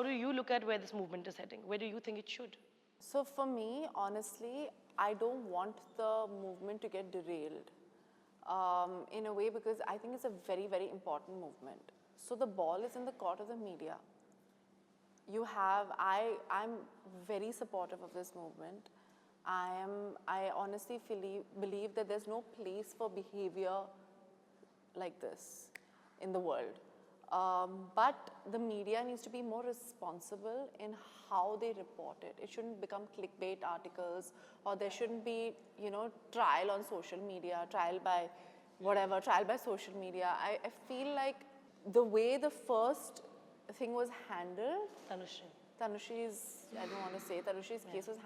how do you look at where this movement is heading? Where do you think it should? So for me, honestly, I don't want the movement to get derailed in a way, because I think it's a very, very important movement. So the ball is in the court of the media. I'm very supportive of this movement. I honestly believe that there's no place for behavior like this in the world. But the media needs to be more responsible in how they report it. It shouldn't become clickbait articles, or there shouldn't be, trial on social media, trial by social media. I feel like the way the first thing was handled, Tanushree, Tanushree case was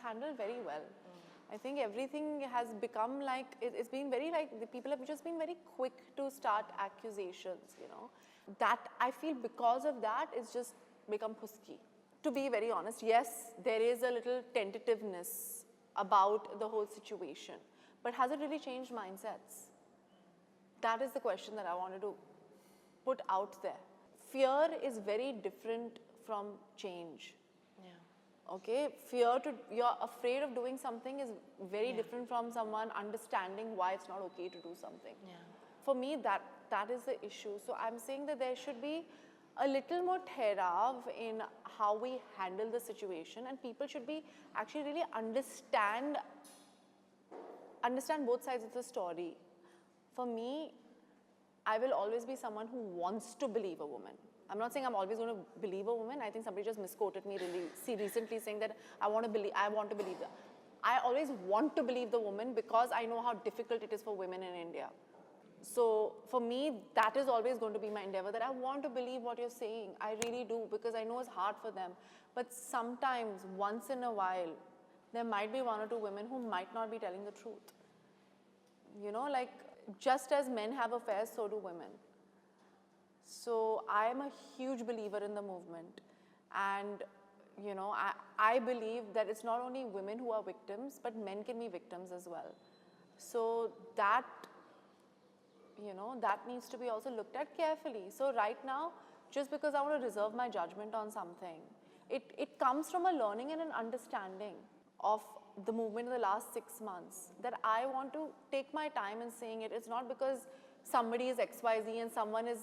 handled very well. I think everything has become like, it's been very like, the people have just been very quick to start accusations, That, I feel because of that, it's just become husky. To be very honest, yes, there is a little tentativeness about the whole situation. But has it really changed mindsets? That is the question that I wanted to put out there. Fear is very different from change. Okay, you're afraid of doing something is very different from someone understanding why it's not okay to do something. For me, that is the issue. So I'm saying that there should be a little more therav in how we handle the situation, and people should be actually really understand both sides of the story. For me, I will always be someone who wants to believe a woman. I'm not saying I'm always going to believe a woman. I think somebody just misquoted me recently saying that I want to believe that. I always want to believe the woman because I know how difficult it is for women in India. So for me, that is always going to be my endeavor, that I want to believe what you're saying. I really do, because I know it's hard for them. But sometimes, once in a while, there might be one or two women who might not be telling the truth. Like, just as men have affairs, so do women. So I am a huge believer in the movement, and I believe that it's not only women who are victims, but men can be victims as well. So that that needs to be also looked at carefully. So right now, just because I want to reserve my judgment on something, it comes from a learning and an understanding of the movement in the last 6 months, that I want to take my time in saying it. It's not because somebody is XYZ and someone is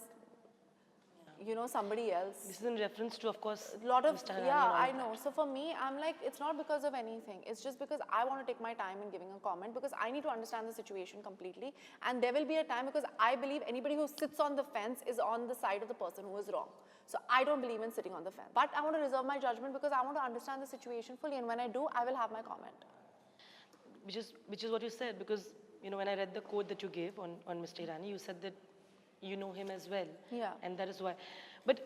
somebody else. This is in reference to, of course, a lot of, Mr. Hirani. Yeah, I know. So for me, I'm like, it's not because of anything. It's just because I want to take my time in giving a comment, because I need to understand the situation completely. And there will be a time, because I believe anybody who sits on the fence is on the side of the person who is wrong. So I don't believe in sitting on the fence. But I want to reserve my judgment because I want to understand the situation fully. And when I do, I will have my comment. Which is what you said, because, when I read the quote that you gave on Mr. Hirani, you said that you know him as well. Yeah. And that is why. But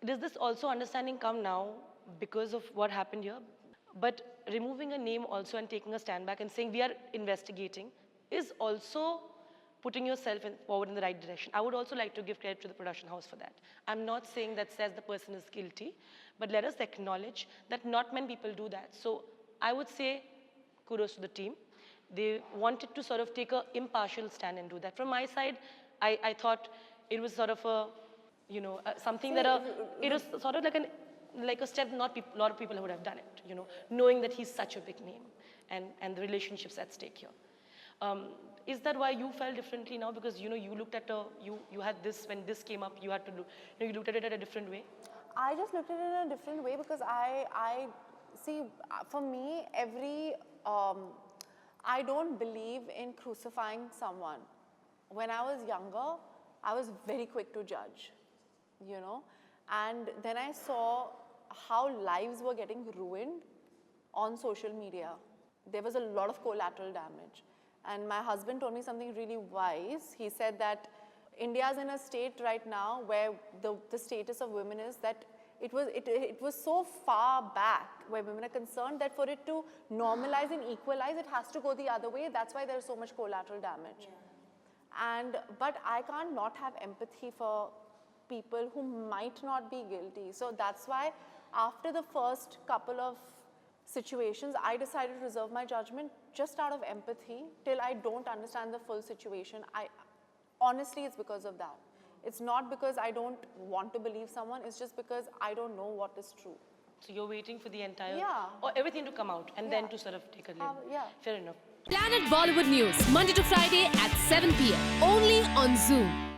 does this also understanding come now because of what happened here? But removing a name also and taking a stand back and saying we are investigating is also putting yourself forward in the right direction. I would also like to give credit to the production house for that. I'm not saying that says the person is guilty, but let us acknowledge that not many people do that. So I would say kudos to the team. They wanted to sort of take an impartial stand and do that. From my side, I thought it was sort of a, something that it was sort of like a step not a lot of people would have done it, knowing that he's such a big name and the relationships at stake here. Is that why you felt differently now? Because, you looked at you had this, when this came up, you had to do, you looked at it in a different way? I just looked at it in a different way because I see, for me, I don't believe in crucifying someone. When I was younger, I was very quick to judge, and then I saw how lives were getting ruined on social media. There was a lot of collateral damage. And my husband told me something really wise. He said that India's in a state right now where the status of women is that it was so far back where women are concerned that for it to normalize and equalize, it has to go the other way. That's why there's so much collateral damage. Yeah. But I can't not have empathy for people who might not be guilty. So that's why after the first couple of situations, I decided to reserve my judgment just out of empathy till I don't understand the full situation. Honestly, it's because of that. It's not because I don't want to believe someone, it's just because I don't know what is true. So you're waiting for the entire, Yeah. or everything to come out and then Yeah. to sort of take a lead. Yeah. Fair enough. Planet Bollywood News, Monday to Friday at 7 p.m. Only on Zoom.